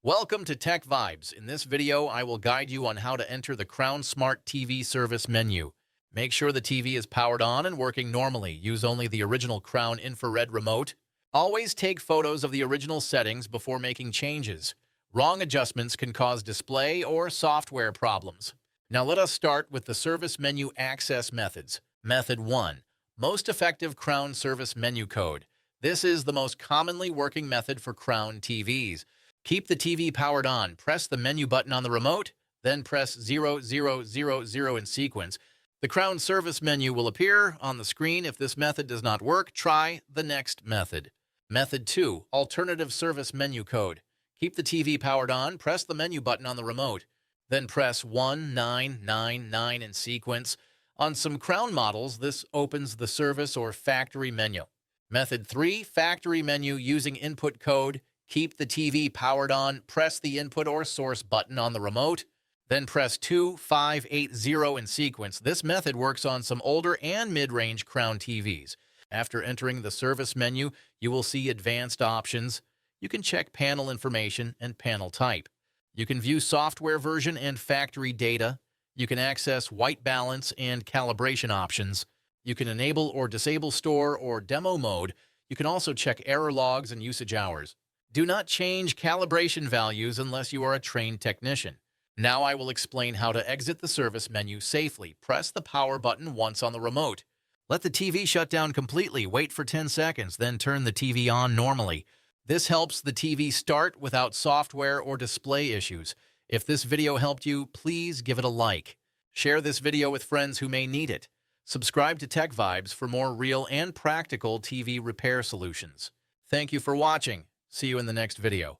Welcome to Tech Vibes. In this video, I will guide you on how to enter the Crown Smart TV service menu. Make sure the TV is powered on and working normally. Use only the original Crown infrared remote. Always take photos of the original settings before making changes. Wrong adjustments can cause display or software problems. Now let us start with the service menu access methods. Method 1. Most effective Crown service menu code. This is the most commonly working method for Crown TVs. Keep the TV powered on. Press the menu button on the remote, then press 0000 in sequence. The Crown service menu will appear on the screen. If this method does not work, try the next method. Method 2. Alternative service menu code. Keep the TV powered on. Press the menu button on the remote, then press 1999 in sequence. On some Crown models, this opens the service or factory menu. Method 3. Factory menu using input code. Keep the TV powered on, press the input or source button on the remote, then press 2580 in sequence. This method works on some older and mid-range Crown TVs. After entering the service menu, you will see advanced options. You can check panel information and panel type. You can view software version and factory data. You can access white balance and calibration options. You can enable or disable store or demo mode. You can also check error logs and usage hours. Do not change calibration values unless you are a trained technician. Now I will explain how to exit the service menu safely. Press the power button once on the remote. Let the TV shut down completely. Wait for 10 seconds, then turn the TV on normally. This helps the TV start without software or display issues. If this video helped you, please give it a like. Share this video with friends who may need it. Subscribe to Tech Vibes for more real and practical TV repair solutions. Thank you for watching. See you in the next video.